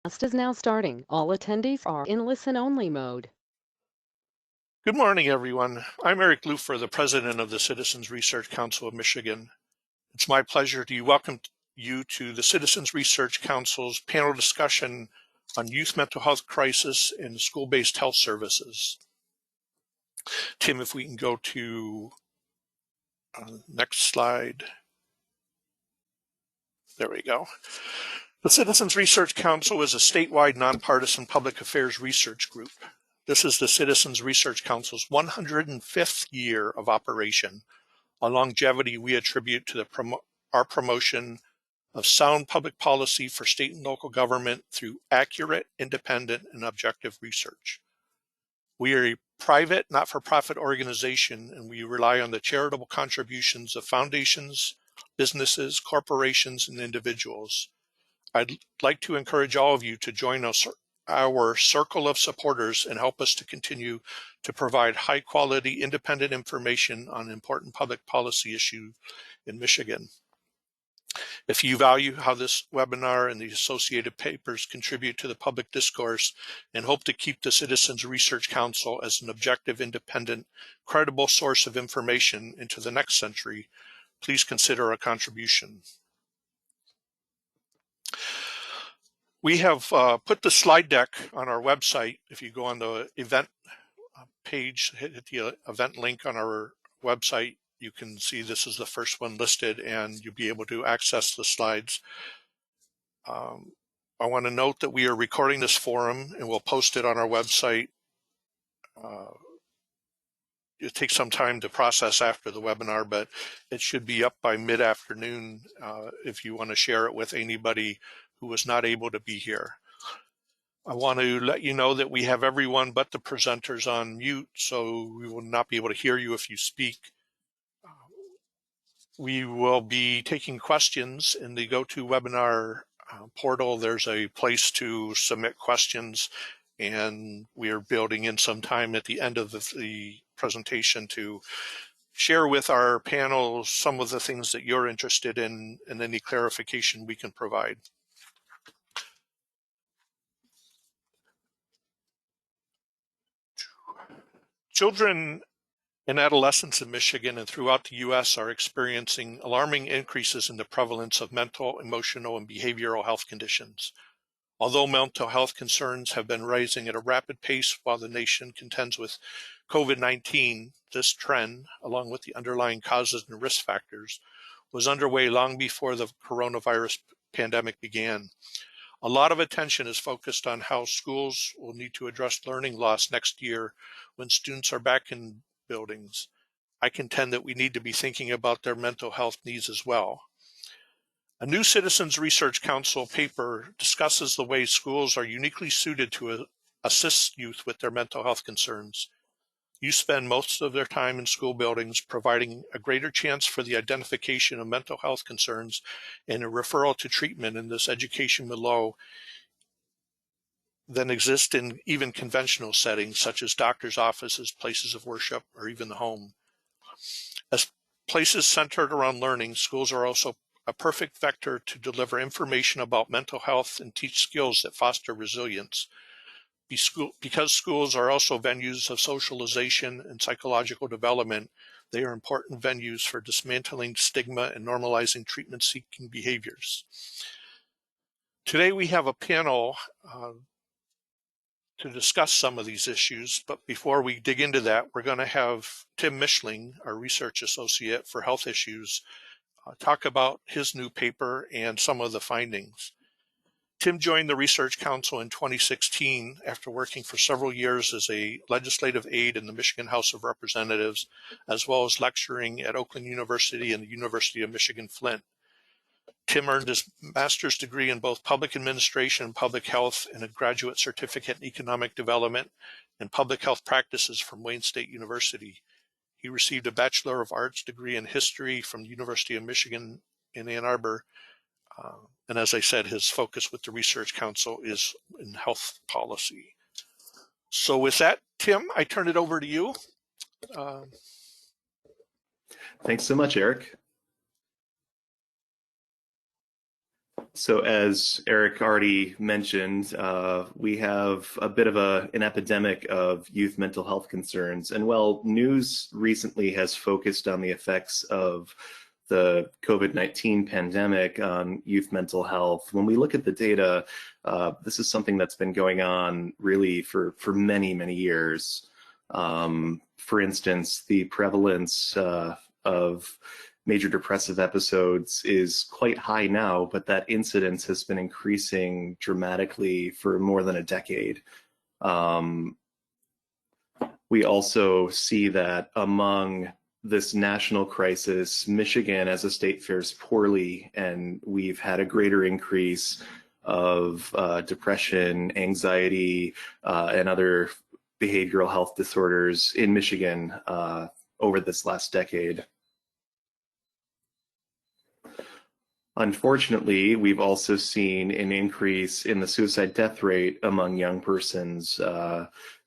Podcast is now starting. All attendees are in listen-only mode. Good morning, everyone. I'm Eric Lufer, the president of the Citizens Research Council of Michigan. It's my pleasure to welcome you to the Citizens Research Council's panel discussion on youth mental health crisis and school-based health services. Tim, if we can go to next slide. There we go. The Citizens Research Council is a statewide nonpartisan public affairs research group. This is the Citizens Research Council's 105th year of operation, a longevity we attribute to our promotion of sound public policy for state and local government through accurate, independent, and objective research. We are a private, not-for-profit organization, and we rely on the charitable contributions of foundations, businesses, corporations, and individuals. I'd like to encourage all of you to join us, our circle of supporters, and help us to continue to provide high-quality, independent information on important public policy issues in Michigan. If you value how this webinar and the associated papers contribute to the public discourse and hope to keep the Citizens Research Council as an objective, independent, credible source of information into the next century, please consider a contribution. We have put the slide deck on our website. If you go on the event page, hit the event link on our website, you can see this is the first one listed and you'll be able to access the slides. I want to note that we are recording this forum and we'll post it on our website. It takes some time to process after the webinar, but it should be up by mid-afternoon if you want to share it with anybody who was not able to be here. I want to let you know that we have everyone but the presenters on mute, so we will not be able to hear you if you speak. We will be taking questions in the GoToWebinar portal. There's a place to submit questions, and we are building in some time at the end of the presentation to share with our panel some of the things that you're interested in and any clarification we can provide. Children and adolescents in Michigan and throughout the U.S. are experiencing alarming increases in the prevalence of mental, emotional, and behavioral health conditions. Although mental health concerns have been rising at a rapid pace while the nation contends with COVID-19, this trend, along with the underlying causes and risk factors, was underway long before the coronavirus pandemic began. A lot of attention is focused on how schools will need to address learning loss next year when students are back in buildings. I contend that we need to be thinking about their mental health needs as well. A new Citizens Research Council paper discusses the ways schools are uniquely suited to assist youth with their mental health concerns. Youth spend most of their time in school buildings, providing a greater chance for the identification of mental health concerns and a referral to treatment in this education below than exist in even conventional settings such as doctors' offices, places of worship, or even the home. As places centered around learning, schools are also a perfect vector to deliver information about mental health and teach skills that foster resilience. Because schools are also venues of socialization and psychological development, they are important venues for dismantling stigma and normalizing treatment-seeking behaviors. Today we have a panel to discuss some of these issues, but before we dig into that, we're going to have Tim Mischling, our research associate for health issues, talk about his new paper and some of the findings. Tim joined the Research Council in 2016 after working for several years as a legislative aide in the Michigan House of Representatives, as well as lecturing at Oakland University and the University of Michigan-Flint. Tim earned his master's degree in both public administration and public health and a graduate certificate in economic development and public health practices from Wayne State University. He received a Bachelor of Arts degree in history from the University of Michigan in Ann Arbor. And as I said, his focus with the Research Council is in health policy. So with that, Tim, I turn it over to you. Thanks so much, Eric. So as Eric already mentioned, we have a bit of an epidemic of youth mental health concerns. And while news recently has focused on the effects of the COVID-19 pandemic on youth mental health, when we look at the data, this is something that's been going on really for many, many years. For instance, the prevalence of major depressive episodes is quite high now, but that incidence has been increasing dramatically for more than a decade. We also see that among this national crisis, Michigan as a state fares poorly, and we've had a greater increase of depression, anxiety, and other behavioral health disorders in Michigan over this last decade. Unfortunately, we've also seen an increase in the suicide death rate among young persons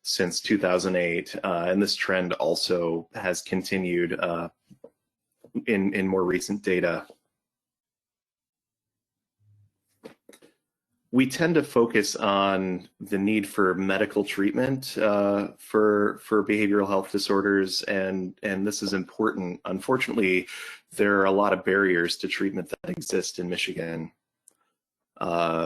since 2008, and this trend also has continued in more recent data. We tend to focus on the need for medical treatment for behavioral health disorders, and this is important. Unfortunately, there are a lot of barriers to treatment that exist in Michigan.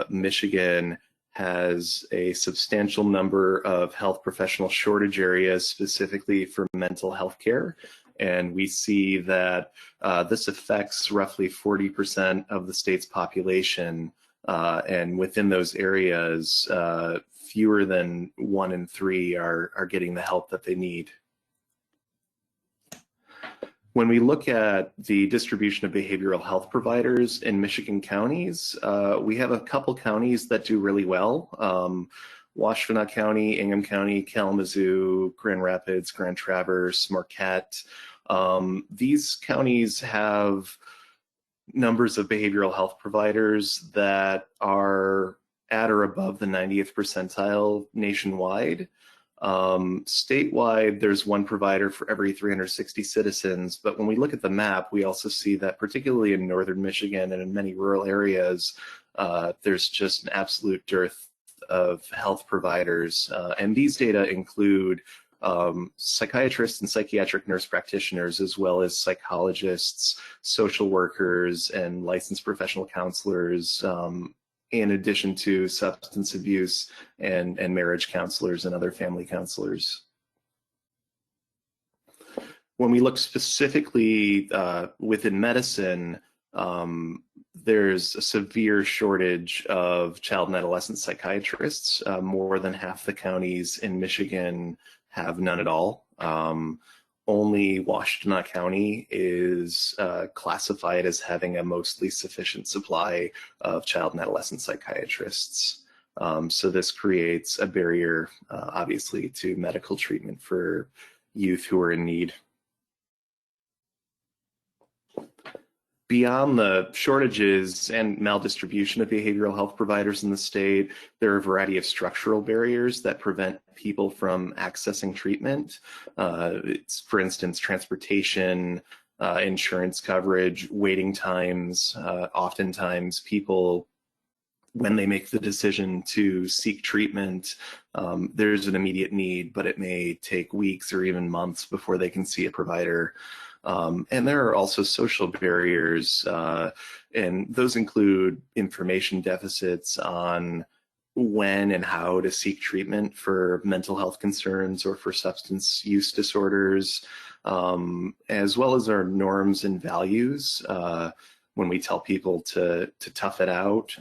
Michigan has a substantial number of health professional shortage areas specifically for mental health care, and we see that this affects roughly 40% of the state's population. And within those areas, fewer than 1 in 3 are getting the help that they need. When we look at the distribution of behavioral health providers in Michigan counties, we have a couple counties that do really well. Washtenaw County, Ingham County, Kalamazoo, Grand Rapids, Grand Traverse, Marquette. These counties have numbers of behavioral health providers that are at or above the 90th percentile nationwide. Statewide, there's one provider for every 360 citizens, but when we look at the map, we also see that particularly in northern Michigan and in many rural areas, there's just an absolute dearth of health providers. And these data include psychiatrists and psychiatric nurse practitioners, as well as psychologists, social workers, and licensed professional counselors, in addition to substance abuse and marriage counselors and other family counselors. When we look specifically within medicine, there's a severe shortage of child and adolescent psychiatrists. More than half the counties in Michigan have none at all. Only Washtenaw County is classified as having a mostly sufficient supply of child and adolescent psychiatrists. So this creates a barrier, obviously, to medical treatment for youth who are in need. Beyond the shortages and maldistribution of behavioral health providers in the state, there are a variety of structural barriers that prevent people from accessing treatment. It's, for instance, transportation, insurance coverage, waiting times. Oftentimes people, when they make the decision to seek treatment, there's an immediate need, but it may take weeks or even months before they can see a provider. And there are also social barriers, and those include information deficits on when and how to seek treatment for mental health concerns or for substance use disorders, as well as our norms and values. When we tell people to tough it out,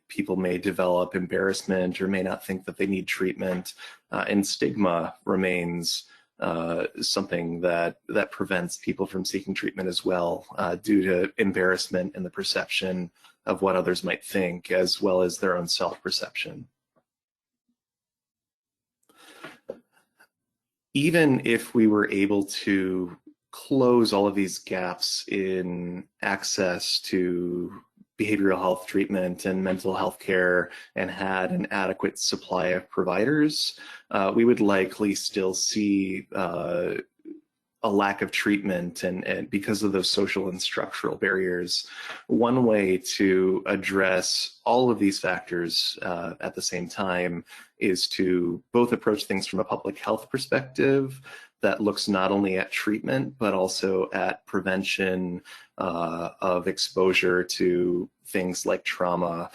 people may develop embarrassment or may not think that they need treatment, and stigma remains something that prevents people from seeking treatment as well, due to embarrassment and the perception of what others might think, as well as their own self-perception. Even if we were able to close all of these gaps in access to behavioral health treatment and mental health care and had an adequate supply of providers, we would likely still see a lack of treatment and because of those social and structural barriers. One way to address all of these factors at the same time is to both approach things from a public health perspective that looks not only at treatment, but also at prevention of exposure to things like trauma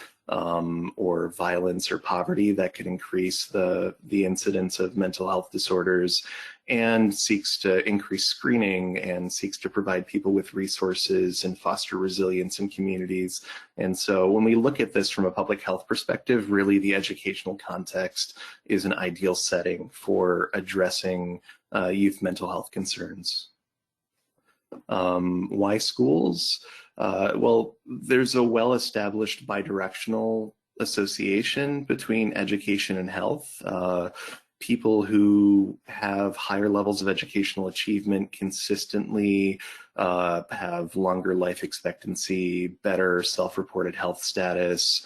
or violence or poverty that could increase the incidence of mental health disorders, and seeks to increase screening and seeks to provide people with resources and foster resilience in communities. And so when we look at this from a public health perspective, really the educational context is an ideal setting for addressing youth mental health concerns. Why schools? Well, there's a well-established bidirectional association between education and health. People who have higher levels of educational achievement consistently have longer life expectancy, better self-reported health status,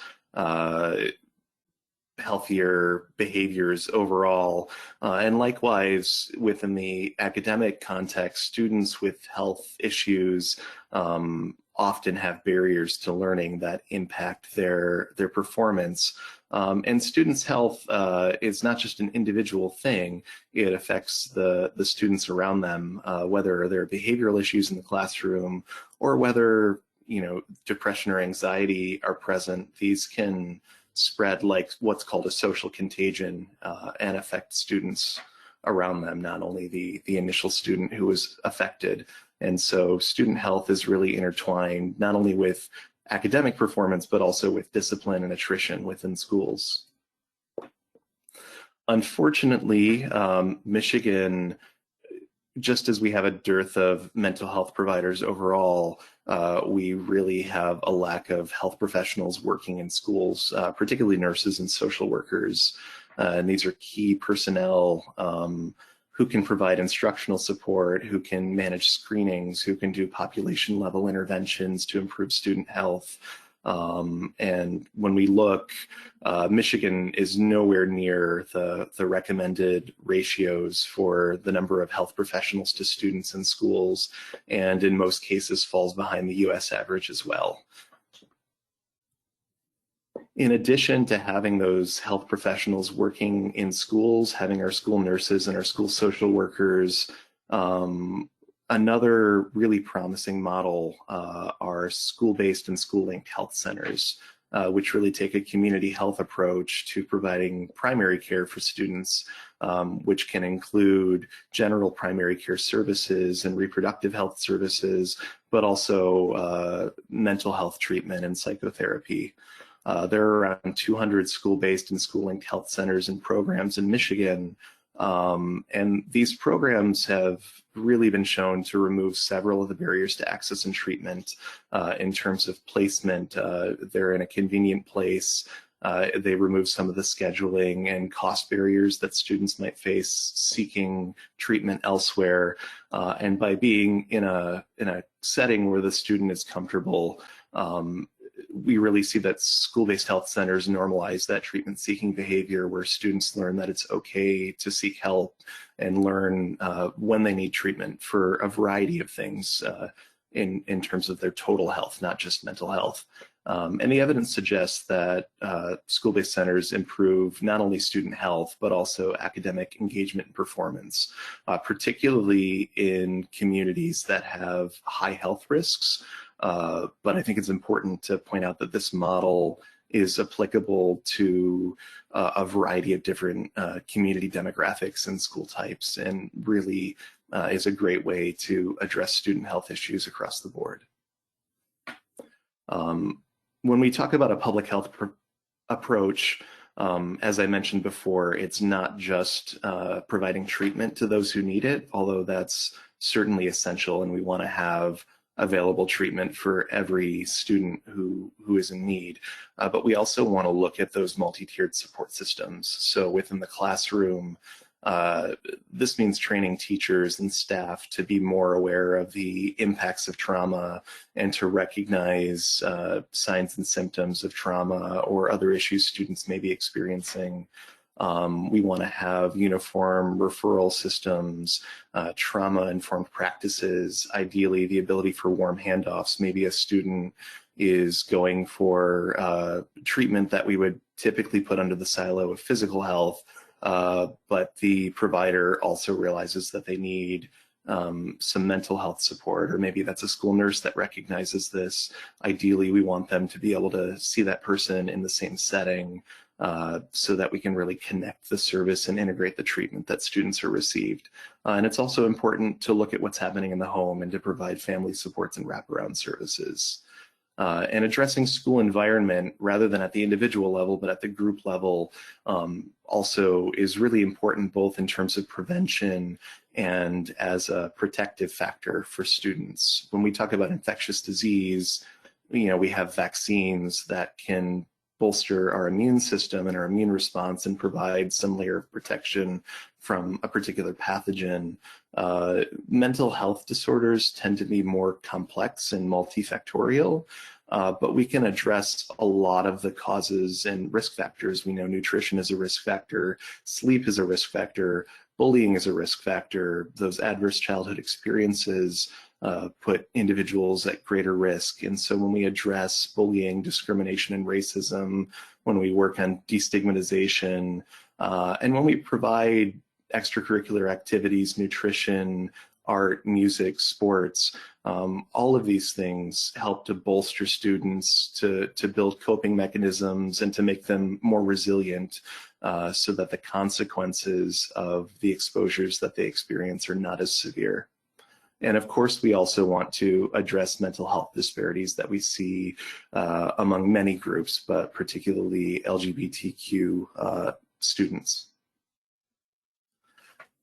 healthier behaviors overall. And likewise, within the academic context, students with health issues often have barriers to learning that impact their performance. And students' health is not just an individual thing, it affects the students around them, whether there are behavioral issues in the classroom or whether, depression or anxiety are present. These can spread like what's called a social contagion and affect students around them, not only the initial student who was affected. And so student health is really intertwined not only with academic performance, but also with discipline and attrition within schools. Unfortunately, Michigan, just as we have a dearth of mental health providers overall, we really have a lack of health professionals working in schools, particularly nurses and social workers. And these are key personnel who can provide instructional support, who can manage screenings, who can do population level interventions to improve student health. And when we look, Michigan is nowhere near the recommended ratios for the number of health professionals to students in schools, and in most cases falls behind the US average as well. In addition to having those health professionals working in schools, having our school nurses and our school social workers, another really promising model are school-based and school-linked health centers, which really take a community health approach to providing primary care for students, which can include general primary care services and reproductive health services, but also mental health treatment and psychotherapy. There are around 200 school-based and school-linked health centers and programs in Michigan. And these programs have really been shown to remove several of the barriers to access and treatment in terms of placement. They're in a convenient place. They remove some of the scheduling and cost barriers that students might face seeking treatment elsewhere. And by being in a setting where the student is comfortable, we really see that school-based health centers normalize that treatment-seeking behavior, where students learn that it's okay to seek help and learn when they need treatment for a variety of things in terms of their total health, not just mental health. And the evidence suggests that school-based centers improve not only student health, but also academic engagement and performance, particularly in communities that have high health risks. But I think it's important to point out that this model is applicable to a variety of different community demographics and school types, and really is a great way to address student health issues across the board. When we talk about a public health approach, as I mentioned before, it's not just providing treatment to those who need it, although that's certainly essential, and we want to have available treatment for every student who is in need. But we also want to look at those multi-tiered support systems. So within the classroom, this means training teachers and staff to be more aware of the impacts of trauma and to recognize signs and symptoms of trauma or other issues students may be experiencing. We want to have uniform referral systems, trauma-informed practices, ideally the ability for warm handoffs. Maybe a student is going for treatment that we would typically put under the silo of physical health, but the provider also realizes that they need some mental health support, or maybe that's a school nurse that recognizes this. Ideally, we want them to be able to see that person in the same setting so that we can really connect the service and integrate the treatment that students are received. And it's also important to look at what's happening in the home and to provide family supports and wraparound services. And addressing school environment rather than at the individual level, but at the group level also is really important, both in terms of prevention and as a protective factor for students. When we talk about infectious disease, we have vaccines that can bolster our immune system and our immune response and provide some layer of protection from a particular pathogen. Mental health disorders tend to be more complex and multifactorial, but we can address a lot of the causes and risk factors. We know nutrition is a risk factor, sleep is a risk factor, bullying is a risk factor. Those adverse childhood experiences put individuals at greater risk. And so when we address bullying, discrimination, and racism, when we work on destigmatization, and when we provide extracurricular activities, nutrition, art, music, sports, all of these things help to bolster students to build coping mechanisms and to make them more resilient so that the consequences of the exposures that they experience are not as severe. And of course, we also want to address mental health disparities that we see among many groups, but particularly LGBTQ students.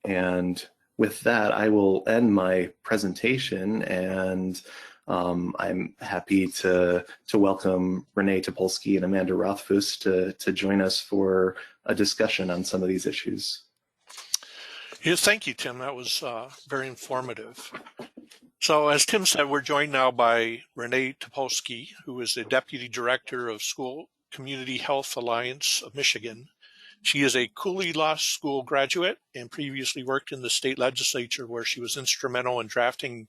And with that, I will end my presentation, and I'm happy to welcome Renee Topolsky and Amanda Rothfuss to join us for a discussion on some of these issues. Yeah, thank you, Tim. That was very informative. So as Tim said, we're joined now by Renee Topolsky, who is the Deputy Director of School Community Health Alliance of Michigan. She is a Cooley Law School graduate and previously worked in the state legislature, where she was instrumental in drafting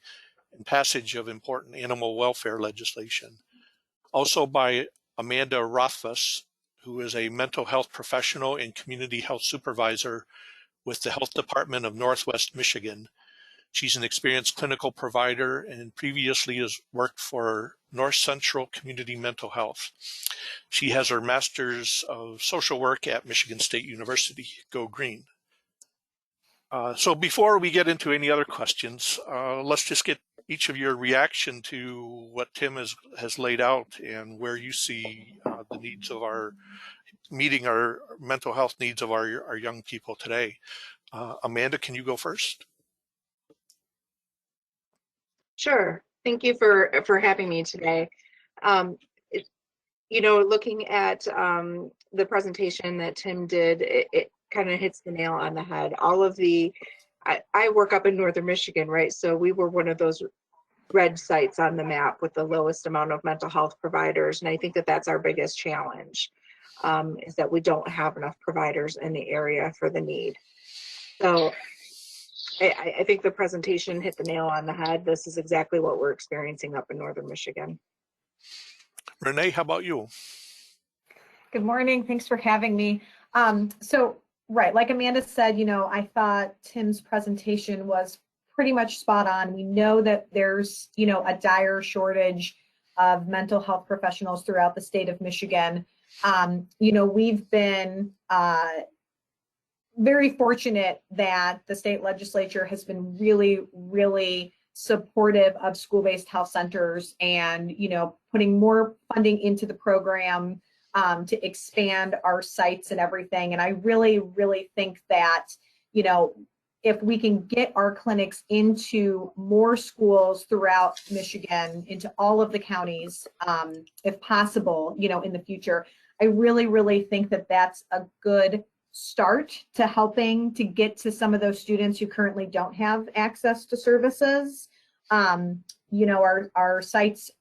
and passage of important animal welfare legislation. Also by Amanda Rothfuss, who is a mental health professional and community health supervisor with the Health Department of Northwest Michigan. She's an experienced clinical provider and previously has worked for North Central Community Mental Health. She has her Master's of Social Work at Michigan State University. Go Green. So before we get into any other questions, let's just get each of your reaction to what Tim has laid out and where you see the needs of meeting our mental health needs of our young people today. Amanda, can you go first? Sure. Thank you for having me today. Looking at the presentation that Tim did, it kind of hits the nail on the head. I work up in northern Michigan, right? So we were one of those red sites on the map with the lowest amount of mental health providers. And I think that that's our biggest challenge, is that we don't have enough providers in the area for the need. So I think the presentation hit the nail on the head. This is exactly what we're experiencing up in northern Michigan. Renee, how about you? Good morning. Thanks for having me. Right, like Amanda said, I thought Tim's presentation was pretty much spot on. We know that there's, a dire shortage of mental health professionals throughout the state of Michigan. We've been very fortunate that the state legislature has been really, really supportive of school-based health centers and, putting more funding into the program to expand our sites and everything. And I really, really think that, if we can get our clinics into more schools throughout Michigan, into all of the counties, if possible, in the future, I really, really think that that's a good start to helping to get to some of those students who currently don't have access to services. our sites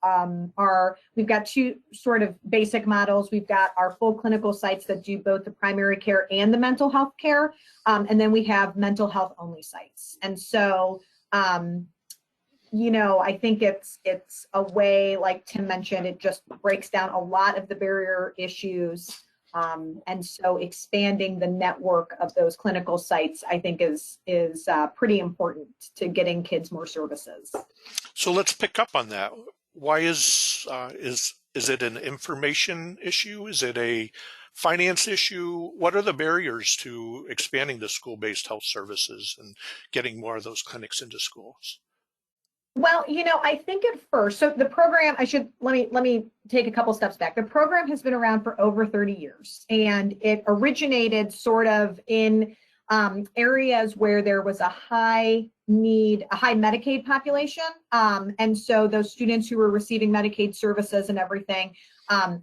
we've got two sort of basic models. We've got our full clinical sites that do both the primary care and the mental health care. And then we have mental health only sites. And so, I think it's a way, like Tim mentioned, it just breaks down a lot of the barrier issues. And so expanding the network of those clinical sites, I think is pretty important to getting kids more services. So let's pick up on that. Why is it an information issue? Is it a finance issue? What are the barriers to expanding the school-based health services and getting more of those clinics into schools? Well, I think at first, so the program, let me take a couple steps back. The program has been around for over 30 years, and it originated sort of in areas where there was a high Medicaid population. And so those students who were receiving Medicaid services and everything,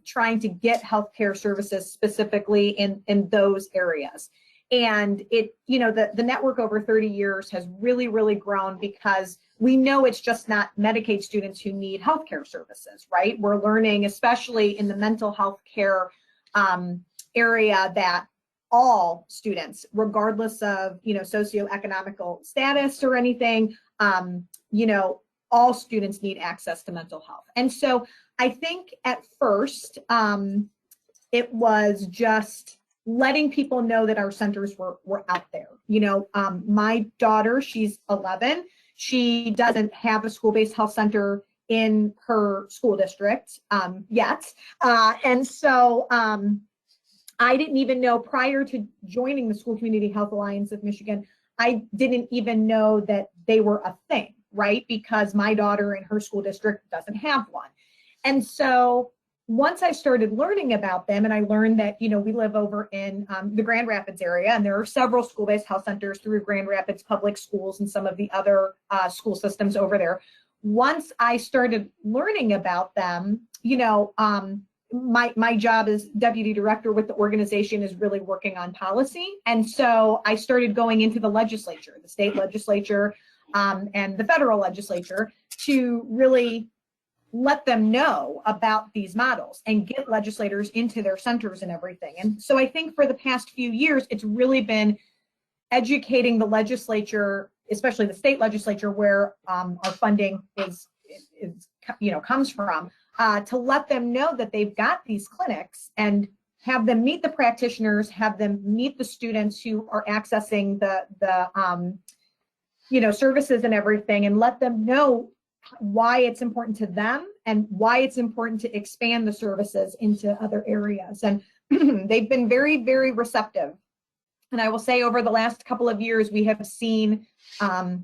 trying to get healthcare services specifically in those areas. And it, the network over 30 years has really, really grown because we know it's just not Medicaid students who need healthcare services, right? We're learning, especially in the mental health care area, that all students, regardless of, socioeconomical status or anything, all students need access to mental health. And so I think at first it was just letting people know that our centers were out there. My daughter, she's 11. She doesn't have a school-based health center in her school district yet. And so I didn't even know, prior to joining the School Community Health Alliance of Michigan, I didn't even know that they were a thing, right? Because my daughter in her school district doesn't have one. And so once I started learning about them, and I learned that, we live over in the Grand Rapids area, and there are several school-based health centers through Grand Rapids Public Schools and some of the other school systems over there. Once I started learning about them, my job as deputy director with the organization is really working on policy. And so I started going into the legislature, the state legislature, and the federal legislature, to really let them know about these models and get legislators into their centers and everything. And so I think for the past few years, it's really been educating the legislature, especially the state legislature, where our funding is comes from, to let them know that they've got these clinics, and have them meet the practitioners, have them meet the students who are accessing the services and everything, and let them know why it's important to them and why it's important to expand the services into other areas. And they've been very, very receptive. And I will say, over the last couple of years, we have seen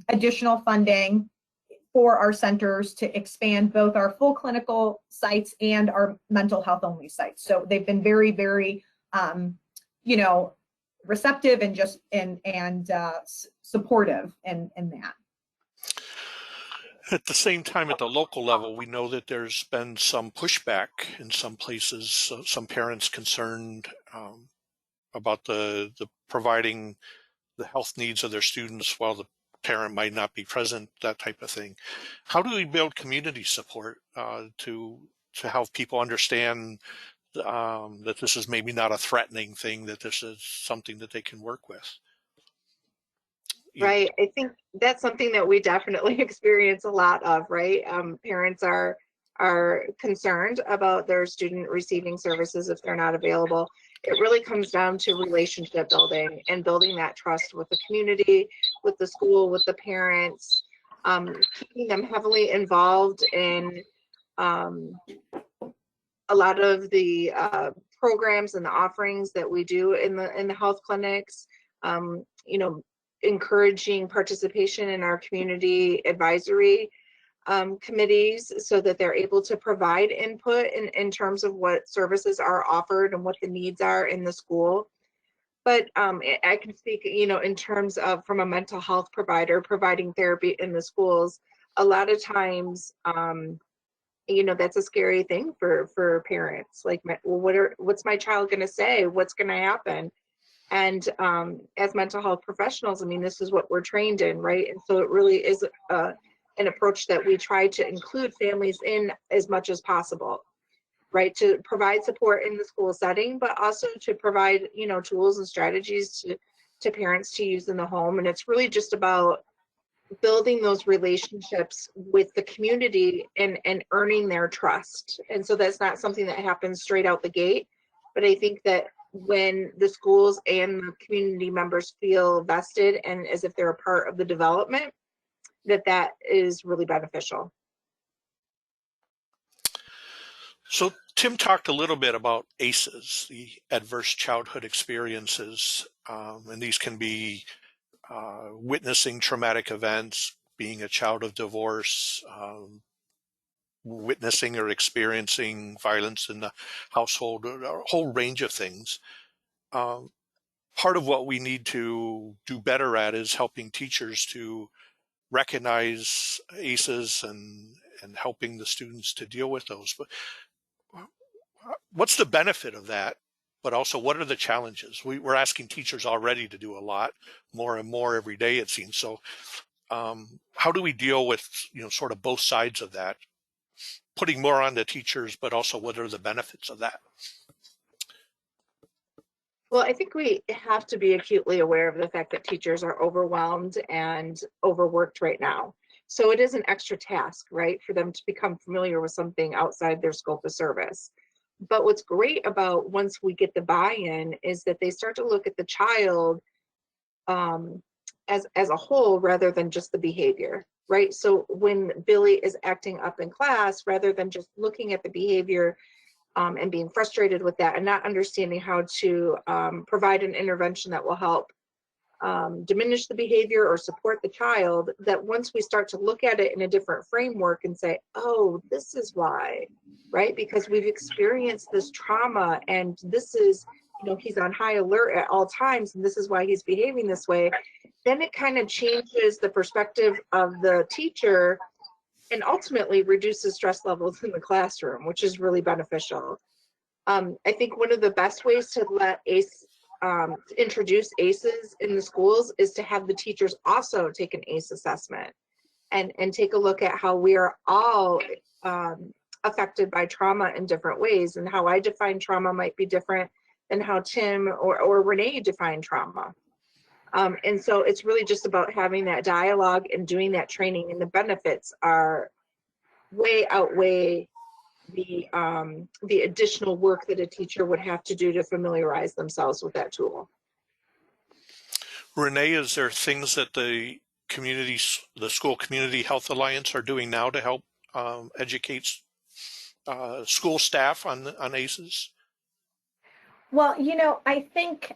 additional funding for our centers to expand both our full clinical sites and our mental health only sites. So they've been very, very, receptive and supportive in that. At the same time, at the local level, we know that there's been some pushback in some places, some parents concerned about the providing the health needs of their students while the parent might not be present, that type of thing. How do we build community support to help people understand that this is maybe not a threatening thing, that this is something that they can work with? Right. I think that's something that we definitely experience a lot of, right? Parents are concerned about their student receiving services if they're not available. It really comes down to relationship building and building that trust with the community, with the school, with the parents, keeping them heavily involved in a lot of the programs and the offerings that we do in the health clinics. Encouraging participation in our community advisory committees, so that they're able to provide input in terms of what services are offered and what the needs are in the school. But I can speak, in terms of, from a mental health provider providing therapy in the schools, a lot of times, that's a scary thing for parents. Like, what's my child going to say? What's going to happen? And as mental health professionals, I mean, this is what we're trained in, right? And so it really is an approach that we try to include families in as much as possible, right? To provide support in the school setting, but also to provide, you know, tools and strategies to parents to use in the home. And it's really just about building those relationships with the community and earning their trust. And so that's not something that happens straight out the gate, but I think that when the schools and the community members feel vested and as if they're a part of the development, that is really beneficial. So Tim talked a little bit about ACEs, the adverse childhood experiences, and these can be witnessing traumatic events, being a child of divorce, witnessing or experiencing violence in the household, a whole range of things. Part of what we need to do better at is helping teachers to recognize ACEs and helping the students to deal with those. But what's the benefit of that? But also, what are the challenges? We're asking teachers already to do a lot more and more every day, it seems. So how do we deal with, you know, sort of both sides of that? Putting more on the teachers, but also what are the benefits of that? Well, I think we have to be acutely aware of the fact that teachers are overwhelmed and overworked right now. So it is an extra task, right, for them to become familiar with something outside their scope of service. But what's great about once we get the buy-in is that they start to look at the child as a whole rather than just the behavior, right? So when Billy is acting up in class, rather than just looking at the behavior and being frustrated with that and not understanding how to provide an intervention that will help diminish the behavior or support the child, that once we start to look at it in a different framework and say, oh, this is why, right? Because we've experienced this trauma and this is, you know, he's on high alert at all times and this is why he's behaving this way, then it kind of changes the perspective of the teacher and ultimately reduces stress levels in the classroom, which is really beneficial. I think one of the best ways to let introduce ACEs in the schools is to have the teachers also take an ACE assessment and take a look at how we are all affected by trauma in different ways, and how I define trauma might be different than how Tim or Renee define trauma. And so it's really just about having that dialogue and doing that training, and the benefits are way outweigh the additional work that a teacher would have to do to familiarize themselves with that tool. Renee, is there things that the school community health alliance are doing now to help educate school staff on ACEs? Well, you know, I think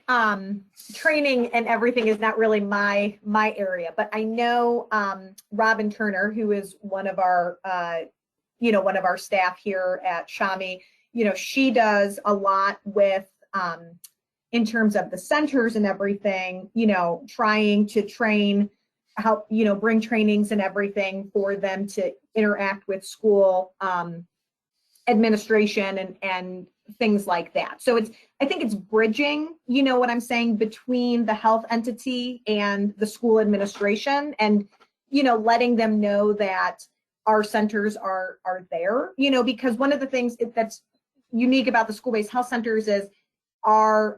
training and everything is not really my area, but I know Robin Turner, who is one of our one of our staff here at Shami, you know, she does a lot with in terms of the centers and everything, you know, trying to train, help, you know, bring trainings and everything for them to interact with school administration and things like that. So I think it's bridging, you know what I'm saying, between the health entity and the school administration, and, you know, letting them know that our centers are there, you know, because one of the things that's unique about the school-based health centers is our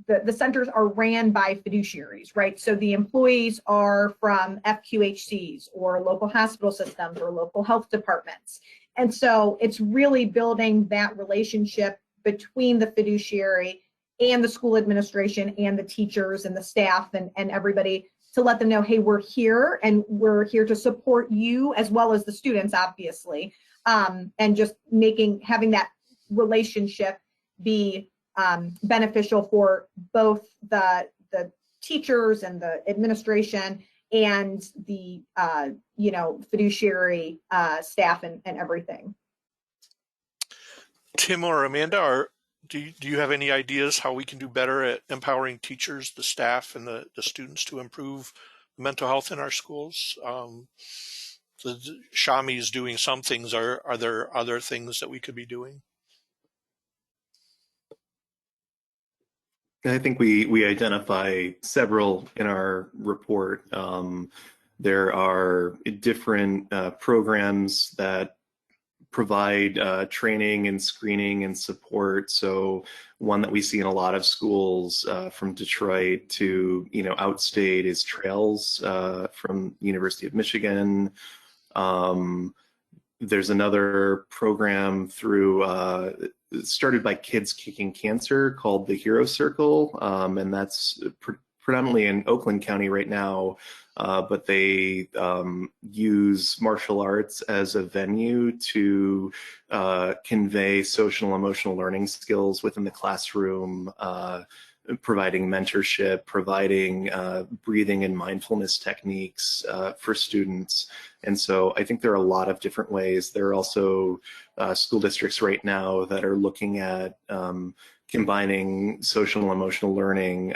the centers are ran by fiduciaries, right? So the employees are from FQHCs or local hospital systems or local health departments. And so it's really building that relationship between the fiduciary and the school administration and the teachers and the staff and everybody, to let them know, hey, we're here and we're here to support you as well as the students, obviously, and just having that relationship be beneficial for both the teachers and the administration and the you know, fiduciary staff and everything. Tim or Amanda, do you have any ideas how we can do better at empowering teachers, the staff, and the students to improve mental health in our schools? The Shami is doing some things. Are there other things that we could be doing? I think we identify several in our report. There are different programs that provide training and screening and support. So one that we see in a lot of schools from Detroit to, outstate is Trails from University of Michigan. There's another program started by Kids Kicking Cancer called the Hero Circle, and that's predominantly in Oakland County right now. But they use martial arts as a venue to convey social and emotional learning skills within the classroom, providing mentorship, providing breathing and mindfulness techniques for students. And so I think there are a lot of different ways. There are also school districts right now that are looking at combining social and emotional learning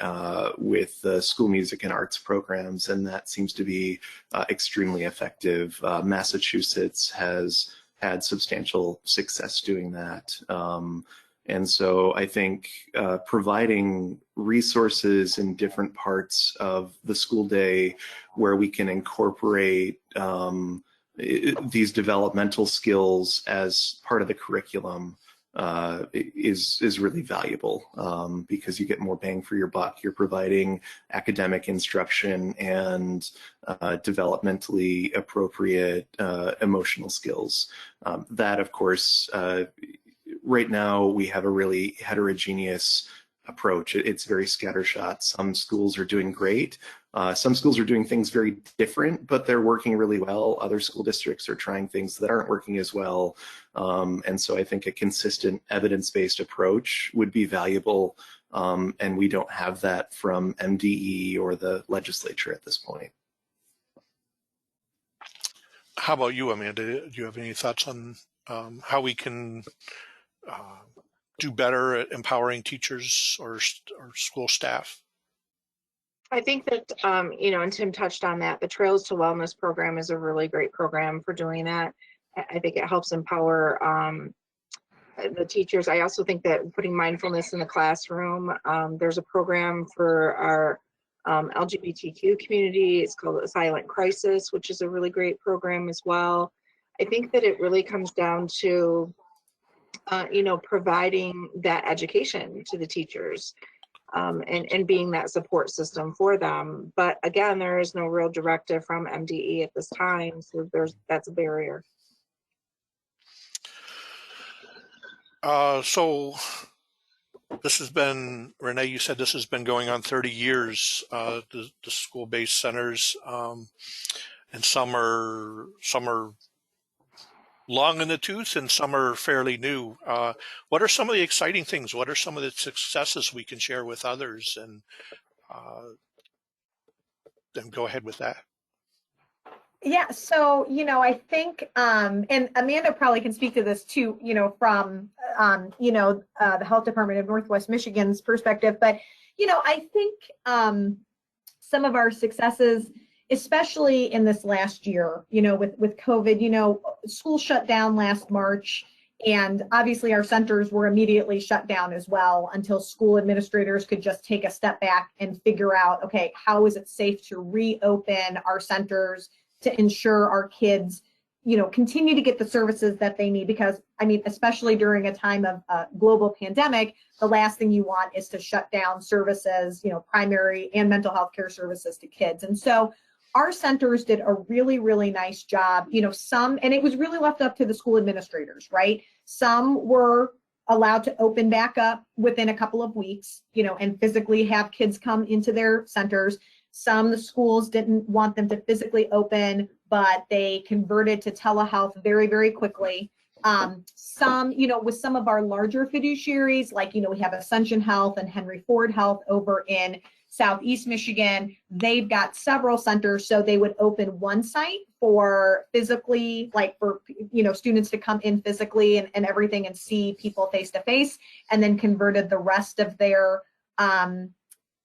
with the school music and arts programs, and that seems to be extremely effective. Massachusetts has had substantial success doing that. And so I think providing resources in different parts of the school day where we can incorporate these developmental skills as part of the curriculum is really valuable because you get more bang for your buck. You're providing academic instruction and developmentally appropriate emotional skills. That, of course, right now we have a really heterogeneous approach. It's very scattershot. Some schools are doing great. Some schools are doing things very different, but they're working really well. Other school districts are trying things that aren't working as well. And so I think a consistent evidence-based approach would be valuable. And we don't have that from MDE or the legislature at this point. How about you, Amanda? Do you have any thoughts on how we can do better at empowering teachers or school staff? I think that, and Tim touched on that, the Trails to Wellness program is a really great program for doing that. I think it helps empower the teachers. I also think that putting mindfulness in the classroom, there's a program for our LGBTQ community. It's called Silent Crisis, which is a really great program as well. I think that it really comes down to, providing that education to the teachers. And being that support system for them. But again, there is no real directive from MDE at this time, so that's a barrier. So this has been, Renee, you said this has been going on 30 years, the school-based centers, and some are long in the tooth and some are fairly new. What are some of the exciting things? What are some of the successes we can share with others? And then go ahead with that. Yeah, so, I think, and Amanda probably can speak to this too, from, the Health Department of Northwest Michigan's perspective, but, I think some of our successes, especially in this last year, with COVID, school shut down last March, and obviously our centers were immediately shut down as well until school administrators could just take a step back and figure out, okay, how is it safe to reopen our centers to ensure our kids, continue to get the services that they need? Because, especially during a time of global pandemic, the last thing you want is to shut down services, primary and mental health care services to kids. And so our centers did a really, really nice job. And it was really left up to the school administrators, right? Some were allowed to open back up within a couple of weeks, and physically have kids come into their centers. Some the schools didn't want them to physically open, but they converted to telehealth very, very quickly. Some, with some of our larger fiduciaries, like, we have Ascension Health and Henry Ford Health over in Southeast Michigan, they've got several centers, so they would open one site for physically, like for, students to come in physically and everything and see people face to face, and then converted the rest of their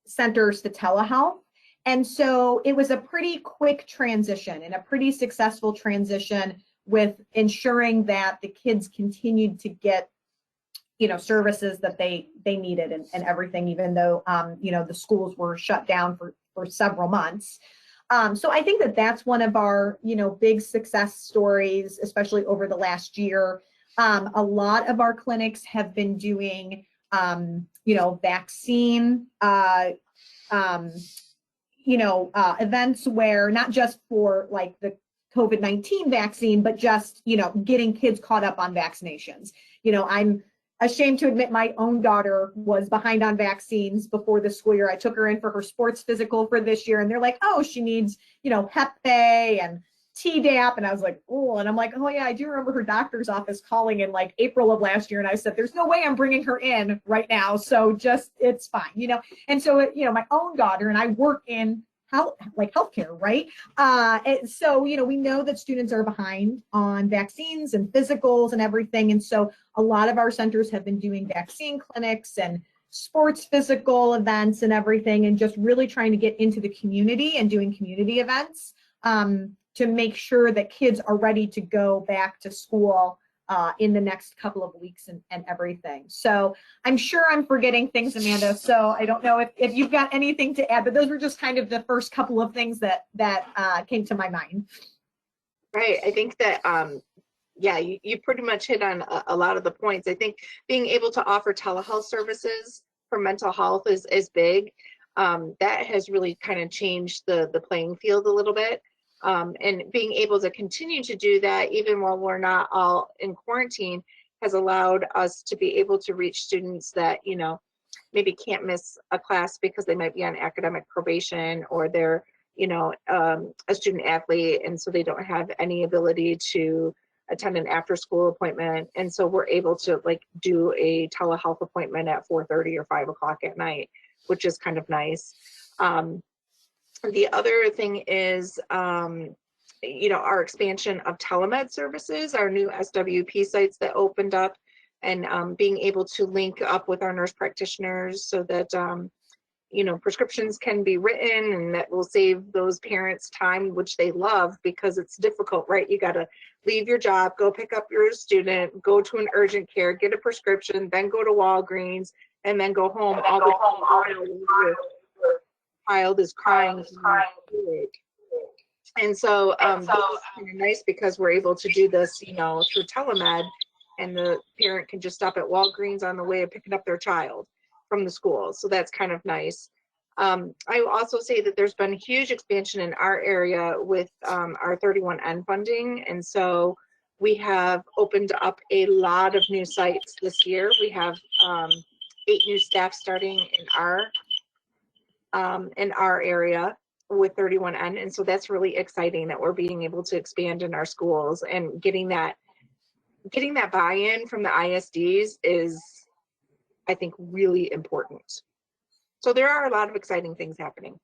centers to telehealth. And so it was a pretty quick transition and a pretty successful transition with ensuring that the kids continued to get, services that they needed and everything, even though, the schools were shut down for several months. So I think that that's one of our, big success stories, especially over the last year. A lot of our clinics have been doing, vaccine, events where not just for like the COVID-19 vaccine, but just, getting kids caught up on vaccinations. I'm ashamed to admit my own daughter was behind on vaccines before the school year. I took her in for her sports physical for this year, and they're like, oh, she needs, Hep A and Tdap. And I was like, oh, and I'm like, oh yeah, I do remember her doctor's office calling in like April of last year. And I said, there's no way I'm bringing her in right now. So just, it's fine, And so, my own daughter, and I work in healthcare, right? And so, we know that students are behind on vaccines and physicals and everything. And so a lot of our centers have been doing vaccine clinics and sports physical events and everything, and just really trying to get into the community and doing community events to make sure that kids are ready to go back to school in the next couple of weeks and everything. So I'm sure I'm forgetting things, Amanda. So I don't know if you've got anything to add, but those were just kind of the first couple of things that came to my mind. Right. I think that, yeah, you pretty much hit on a lot of the points. I think being able to offer telehealth services for mental health is big. That has really kind of changed the playing field a little bit. And being able to continue to do that even while we're not all in quarantine has allowed us to be able to reach students that, maybe can't miss a class because they might be on academic probation, or they're, a student athlete, and so they don't have any ability to attend an after school appointment. And so we're able to do a telehealth appointment at 4:30 or 5 o'clock at night, which is kind of nice. The other thing is, our expansion of telemed services, our new SWP sites that opened up, and being able to link up with our nurse practitioners so that, prescriptions can be written, and that will save those parents time, which they love because it's difficult, right? You got to leave your job, go pick up your student, go to an urgent care, get a prescription, then go to Walgreens, and then go home. All the time child is crying. And so this is kind of nice because we're able to do this, through telemed, and the parent can just stop at Walgreens on the way of picking up their child from the school. So that's kind of nice. I will also say that there's been huge expansion in our area with our 31N funding. And so we have opened up a lot of new sites this year. We have 8 new staff starting in our area with 31N. And so that's really exciting that we're being able to expand in our schools, and getting that buy-in from the ISDs is, I think, really important. So there are a lot of exciting things happening.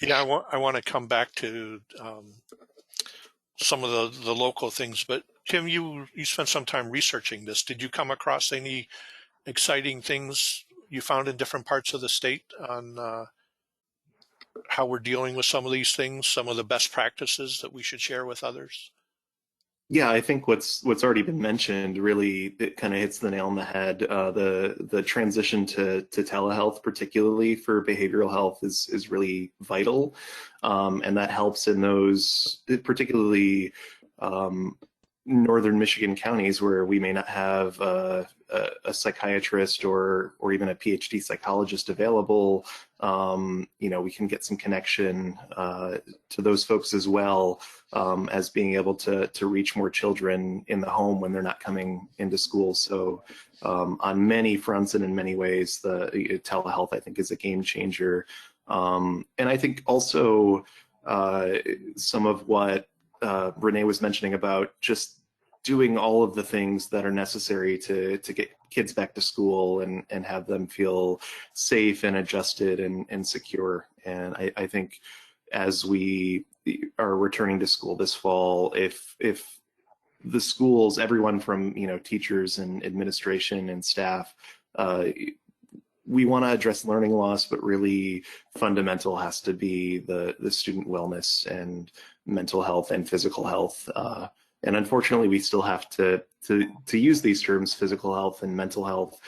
Yeah, I want to come back to some of the local things, but Tim, you spent some time researching this. Did you come across any exciting things you found in different parts of the state on how we're dealing with some of these things, some of the best practices that we should share with others? Yeah, I think what's already been mentioned really, it kind of hits the nail on the head. The transition to telehealth, particularly for behavioral health, is really vital, and that helps in those particularly northern Michigan counties where we may not have a psychiatrist or even a PhD psychologist available. We can get some connection to those folks as well, as being able to reach more children in the home when they're not coming into school. So on many fronts and in many ways, the telehealth, I think, is a game changer. And I think also some of what Renee was mentioning about just doing all of the things that are necessary to get kids back to school and have them feel safe and adjusted and secure. And I think as we are returning to school this fall, if the schools, everyone from teachers and administration and staff, we want to address learning loss, but really fundamental has to be the student wellness and mental health and physical health. And unfortunately, we still have to use these terms, physical health and mental health,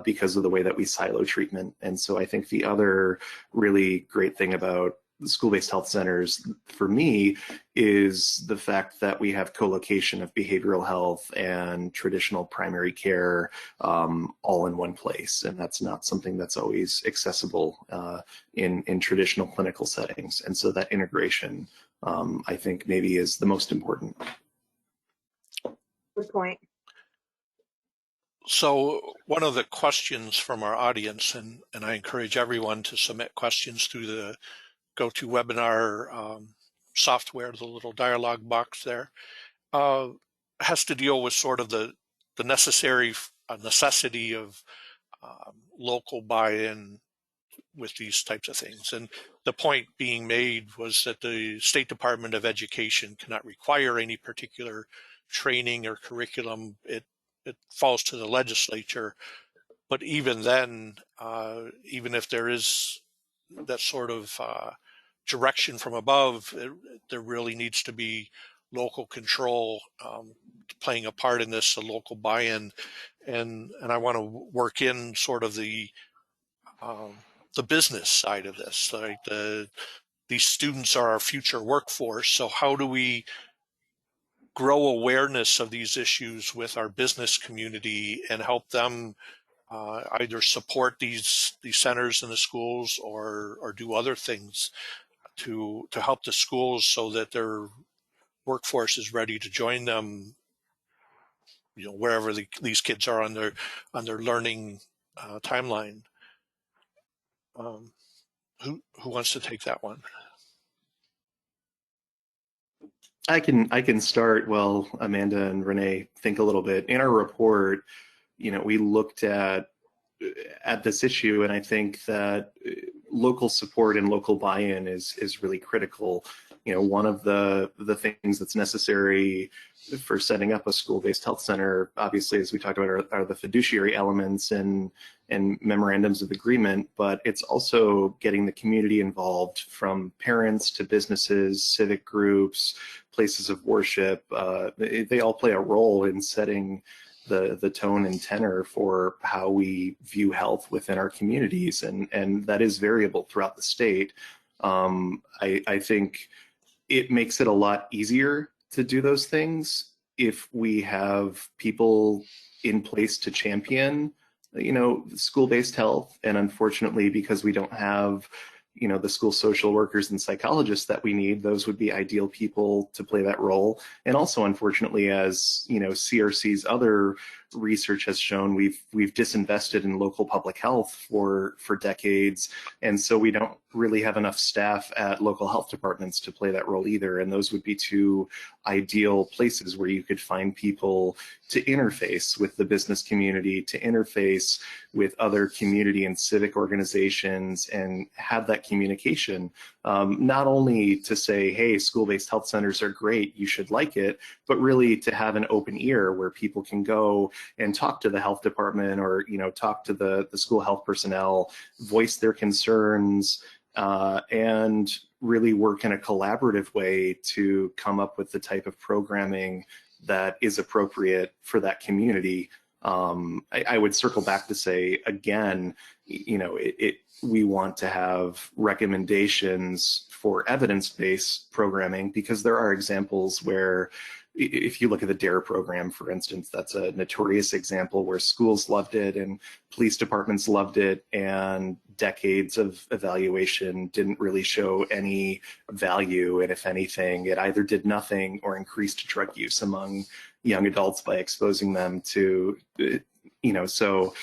because of the way that we silo treatment. And so I think the other really great thing about school-based health centers, for me, is the fact that we have co-location of behavioral health and traditional primary care all in one place, and that's not something that's always accessible in traditional clinical settings. And so that integration, I think, maybe is the most important. Good point. So one of the questions from our audience, and I encourage everyone to submit questions through the GoToWebinar software, the little dialog box there, has to deal with sort of the necessity of local buy-in with these types of things. And the point being made was that the State Department of Education cannot require any particular training or curriculum. It falls to the legislature. But even then, even if there is that sort of direction from above, there really needs to be local control playing a part in this, a local buy-in, and I want to work in sort of the business side of this. Like these students are our future workforce, so how do we grow awareness of these issues with our business community and help them either support these centers in the schools or do other things to help the schools so that their workforce is ready to join them, wherever these kids are on their learning timeline. Who wants to take that one? I can start while Amanda and Renee think a little bit. In our report, we looked at this issue, and I think that local support and local buy-in is really critical. One of the things that's necessary for setting up a school-based health center, obviously, as we talked about, are the fiduciary elements and memorandums of agreement, but it's also getting the community involved, from parents to businesses, civic groups, places of worship. They all play a role in setting the tone and tenor for how we view health within our communities, and that is variable throughout the state. I think it makes it a lot easier to do those things if we have people in place to champion, school-based health. And unfortunately, because we don't have the school social workers and psychologists that we need, those would be ideal people to play that role. And also, unfortunately, as CRC's other research has shown, we've disinvested in local public health for decades, and so we don't really have enough staff at local health departments to play that role either. And those would be two ideal places where you could find people to interface with the business community, to interface with other community and civic organizations, and have that communication, not only to say, hey, school-based health centers are great, you should like it, but really to have an open ear where people can go and talk to the health department, or talk to the school health personnel, voice their concerns, and really work in a collaborative way to come up with the type of programming that is appropriate for that community. I would circle back to say, again, we want to have recommendations for evidence-based programming, because there are examples where, if you look at the DARE program, for instance, that's a notorious example where schools loved it and police departments loved it, and decades of evaluation didn't really show any value. And if anything, it either did nothing or increased drug use among young adults by exposing them to, so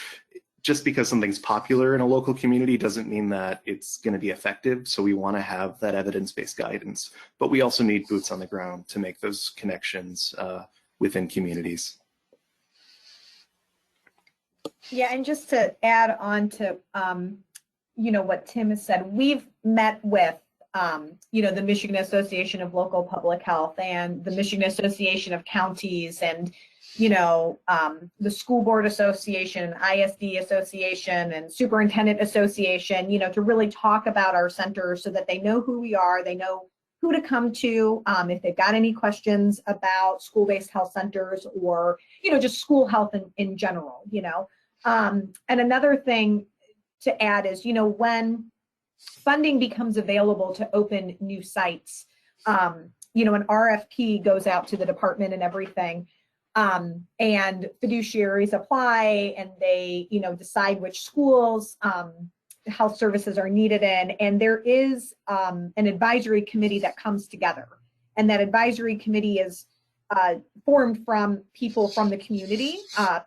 just because something's popular in a local community doesn't mean that it's going to be effective. So we want to have that evidence-based guidance, but we also need boots on the ground to make those connections within communities. Yeah, and just to add on to what Tim has said, we've met with the Michigan Association of Local Public Health and the Michigan Association of Counties, and the School Board Association, ISD Association, and Superintendent Association, to really talk about our centers so that they know who we are, they know who to come to if they've got any questions about school-based health centers, or, just school health in general, And another thing to add is, when funding becomes available to open new sites, you know, an RFP goes out to the department and everything, and fiduciaries apply, and they, you know, decide which schools health services are needed in, and there is an advisory committee that comes together, and that advisory committee is formed from people from the community,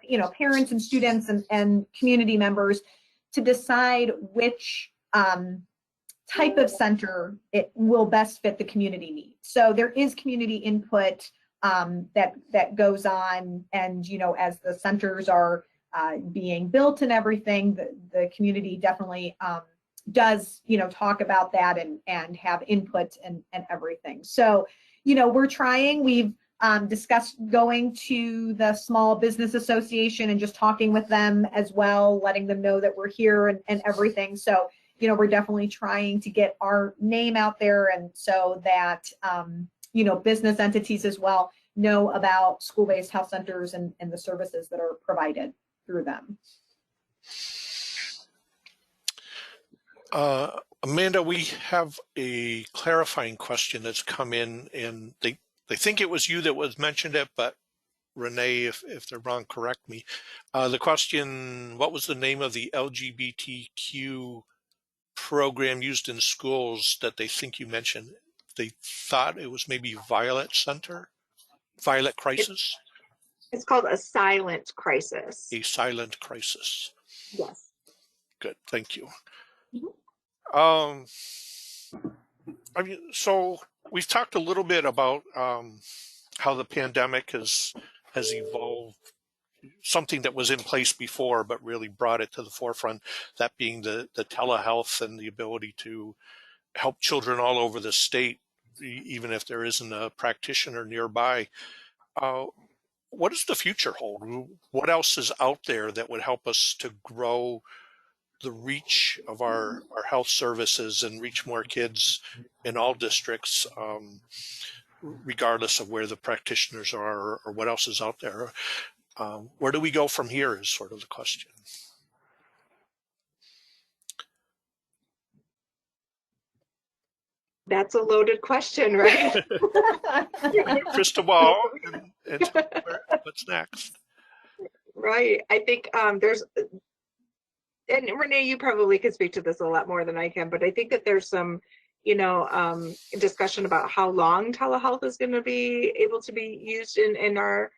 you know, parents and students and community members, to decide which type of center it will best fit the community needs. So there is community input that goes on, and, you know, as the centers are being built and everything, the community definitely does, you know, talk about that and have input and everything. So, you know, we're trying. We've discussed going to the Small Business Association and just talking with them as well, letting them know that we're here and everything. So, you know, we're definitely trying to get our name out there, and so that, you know, business entities as well know about school-based health centers and the services that are provided through them. Amanda, we have a clarifying question that's come in, and they think it was you that was mentioned it, but Renee, if they're wrong, correct me. The question, what was the name of the LGBTQ program used in schools that they think you mentioned? They thought it was maybe Violet Crisis? It's called a silent crisis. A silent crisis. Yes. Good, thank you. Mm-hmm. I mean, so we've talked a little bit about how the pandemic has evolved something that was in place before, but really brought it to the forefront, that being the telehealth and the ability to help children all over the state, even if there isn't a practitioner nearby. What does the future hold? What else is out there that would help us to grow the reach of our health services and reach more kids in all districts, regardless of where the practitioners are or what else is out there? Where do we go from here is sort of the question. That's a loaded question, right? Crystal ball, and what's next? Right. I think there's, and Renee, you probably could speak to this a lot more than I can, but I think that there's some, you know, discussion about how long telehealth is going to be able to be used in our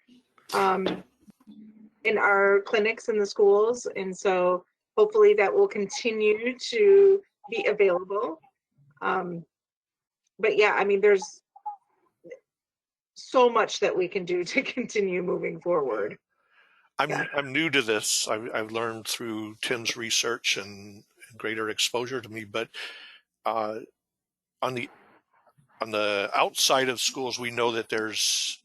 clinics in the schools, and so hopefully that will continue to be available. But yeah, I mean, there's so much that we can do to continue moving forward. I'm new to this. I've learned through Tim's research and greater exposure to me, but on the outside of schools, we know that there's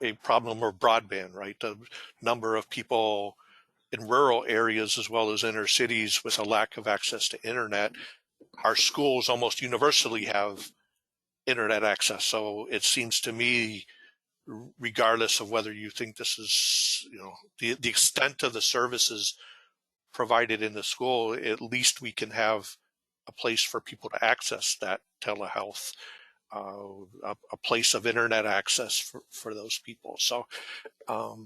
a problem of broadband, right? The number of people in rural areas as well as inner cities with a lack of access to internet. Our schools almost universally have internet access. So it seems to me, regardless of whether you think this is, you know, the extent of the services provided in the school, at least we can have a place for people to access that telehealth, a place of internet access for those people. So I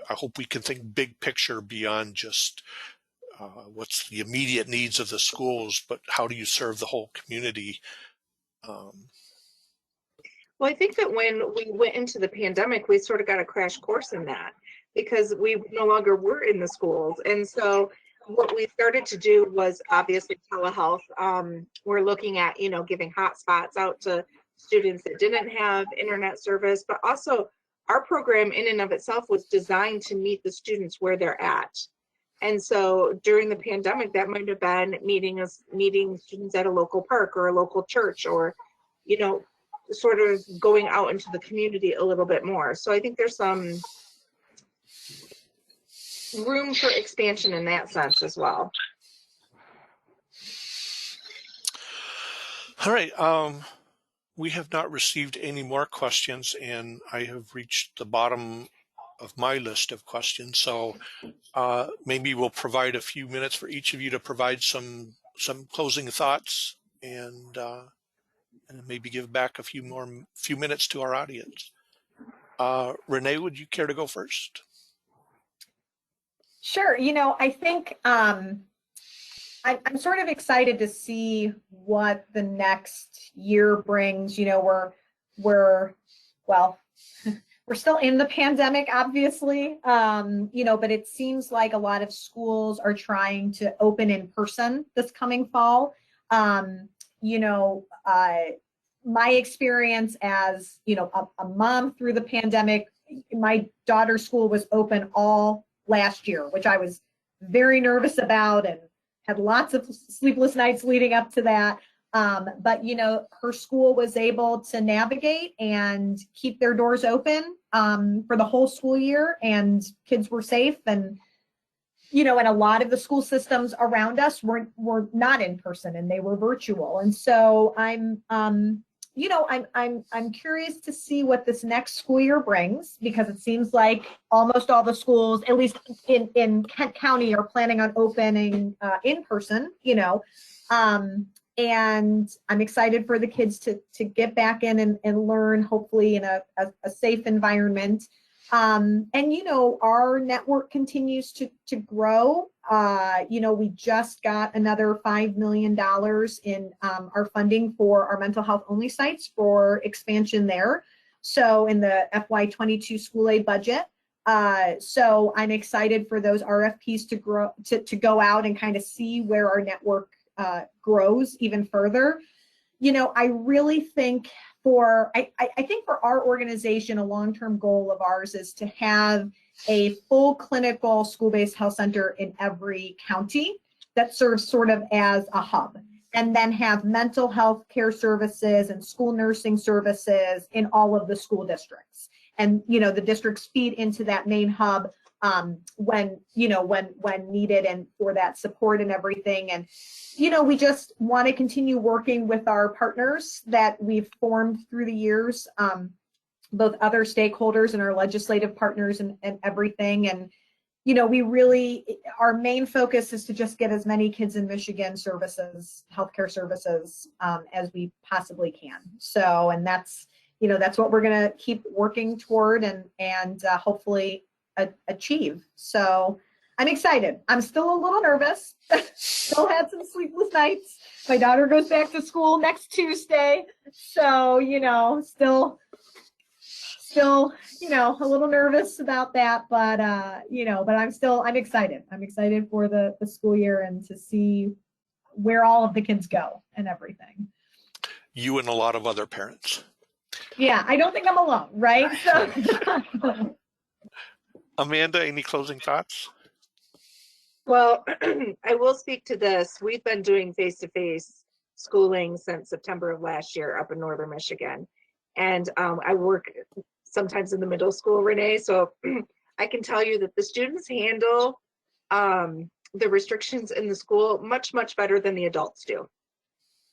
hope we can think big picture beyond just what's the immediate needs of the schools, but how do you serve the whole community? Well, I think that when we went into the pandemic, we sort of got a crash course in that, because we no longer were in the schools. And so what we started to do was obviously telehealth. We're looking at, you know, giving hotspots out to students that didn't have internet service, but also our program in and of itself was designed to meet the students where they're at. And so during the pandemic, that might have been meeting students at a local park or a local church, or, you know, sort of going out into the community a little bit more. So I think there's some room for expansion in that sense as well. All right. We have not received any more questions, and I have reached the bottom of my list of questions. So maybe we'll provide a few minutes for each of you to provide some some closing thoughts and maybe give back a few minutes to our audience. Renee, would you care to go first? Sure. I think I'm sort of excited to see what the next year brings. We're well, we're still in the pandemic, obviously, but it seems like a lot of schools are trying to open in person this coming fall. My experience as, a mom through the pandemic, my daughter's school was open all last year, which I was very nervous about and had lots of sleepless nights leading up to that. But her school was able to navigate and keep their doors open for the whole school year, and kids were safe. And and a lot of the school systems around us were not in person, and they were virtual. And so I'm curious to see what this next school year brings, because it seems like almost all the schools, at least in Kent County, are planning on opening in person. And I'm excited for the kids to get back in and learn, hopefully in a safe environment. Our network continues to grow. We just got another $5 million in our funding for our mental health only sites for expansion there. So in the FY22 school aid budget. So I'm excited for those RFPs to grow, to go out and kind of see where our network grows even further. I really think I think for our organization, a long-term goal of ours is to have a full clinical school-based health center in every county that serves sort of as a hub, and then have mental health care services and school nursing services in all of the school districts. And, the districts feed into that main hub when needed, and for that support and everything. And we just want to continue working with our partners that we've formed through the years, both other stakeholders and our legislative partners and everything. And we really, our main focus is to just get as many kids in Michigan healthcare services as we possibly can. So, and that's what we're going to keep working toward and hopefully achieve. So I'm excited. I'm still a little nervous. Still had some sleepless nights. My daughter goes back to school next Tuesday. So, still, a little nervous about that, but I'm excited. I'm excited for the school year and to see where all of the kids go and everything. You and a lot of other parents. Yeah, I don't think I'm alone, right? So. Amanda, any closing thoughts? Well, I will speak to this. We've been doing face-to-face schooling since September of last year up in northern Michigan. And I work sometimes in the middle school, Renee, so I can tell you that the students handle the restrictions in the school much, much better than the adults do.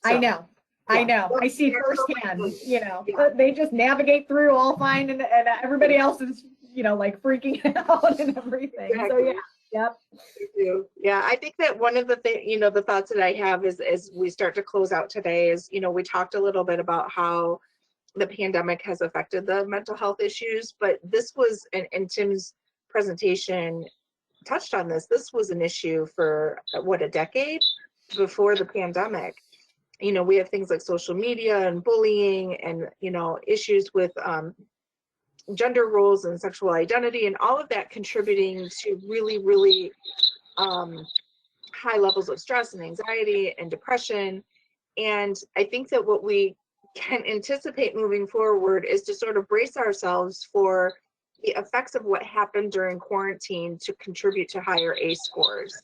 So, I know. I see firsthand, they just navigate through all fine, and everybody else is, like freaking out and everything. Exactly. So yeah. Yep. Yeah, I think that one of the the thoughts that I have is as we start to close out today is, we talked a little bit about how the pandemic has affected the mental health issues, but this was, and Tim's presentation touched on this, this was an issue for a decade before the pandemic. We have things like social media and bullying and, issues with gender roles and sexual identity, and all of that contributing to really, really high levels of stress and anxiety and depression. And I think that what we can anticipate moving forward is to sort of brace ourselves for the effects of what happened during quarantine to contribute to higher ACE scores.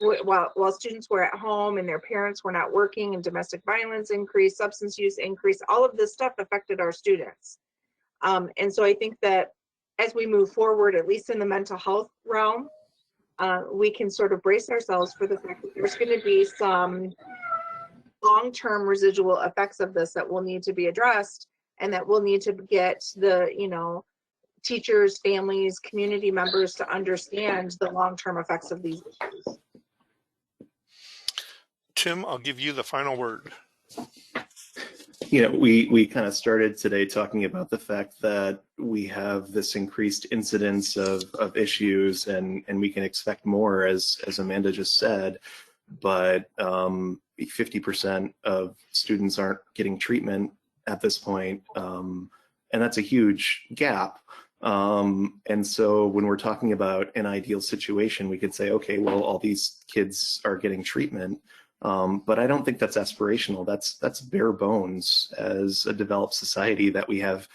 While students were at home and their parents were not working, and domestic violence increased, substance use increased, all of this stuff affected our students. And so I think that as we move forward, at least in the mental health realm, we can sort of brace ourselves for the fact that there's going to be some long-term residual effects of this that will need to be addressed, and that we'll need to get the, teachers, families, community members to understand the long-term effects of these issues. Tim, I'll give you the final word. You know, we kind of started today talking about the fact that we have this increased incidence of issues, and we can expect more, as Amanda just said, but 50% of students aren't getting treatment at this point, and that's a huge gap. And so when we're talking about an ideal situation, we could say, okay, well, all these kids are getting treatment. But I don't think that's aspirational. That's bare bones as a developed society, that we have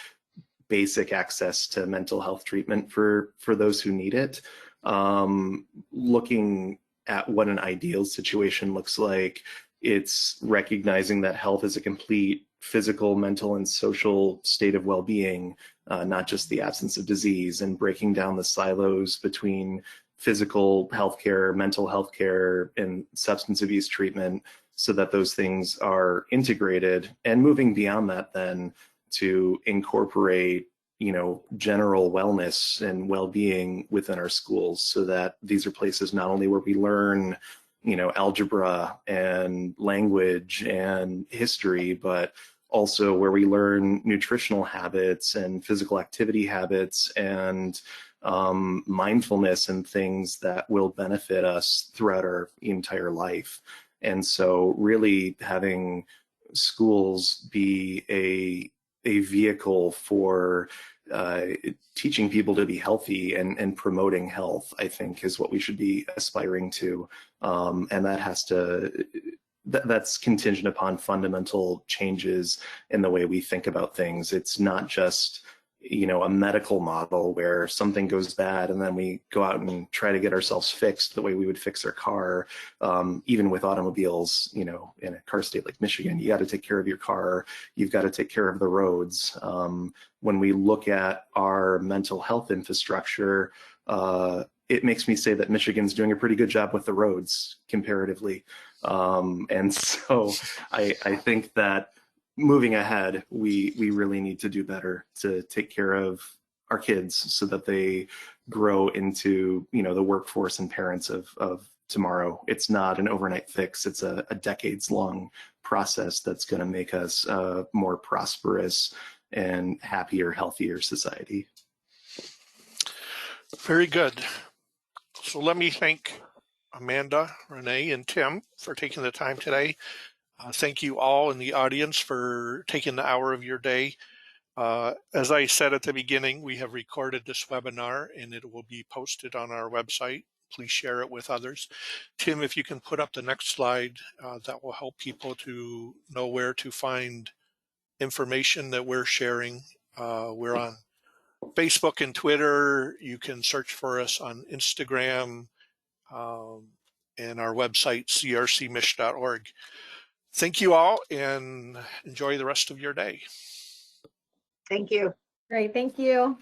basic access to mental health treatment for those who need it. Looking at what an ideal situation looks like, it's recognizing that health is a complete physical, mental, and social state of well-being, not just the absence of disease, and breaking down the silos between physical healthcare, mental health care, and substance abuse treatment, so that those things are integrated, and moving beyond that then to incorporate, you know, general wellness and well-being within our schools, so that these are places not only where we learn, you know, algebra and language and history, but also where we learn nutritional habits and physical activity habits and mindfulness and things that will benefit us throughout our entire life. And so really having schools be a vehicle for teaching people to be healthy and promoting health, I think, is what we should be aspiring to. And that has to, that's contingent upon fundamental changes in the way we think about things. It's not just, you know, a medical model where something goes bad and then we go out and try to get ourselves fixed the way we would fix our car. Even with automobiles, you know, in a car state like Michigan, you got to take care of your car. You've got to take care of the roads. When we look at our mental health infrastructure, it makes me say that Michigan's doing a pretty good job with the roads comparatively. And so I think that moving ahead, we really need to do better to take care of our kids so that they grow into, you know, the workforce and parents of tomorrow. It's not an overnight fix. It's a decades long process that's going to make us a more prosperous and happier, healthier society. Very good. So let me thank Amanda, Renee, and Tim for taking the time today. Thank you all in the audience for taking the hour of your day. As I said at the beginning, we have recorded this webinar and it will be posted on our website. Please share it with others. Tim, if you can put up the next slide, that will help people to know where to find information that we're sharing. We're on Facebook and Twitter. You can search for us on Instagram, and our website, crcmich.org. Thank you all and enjoy the rest of your day. Thank you. Great, thank you.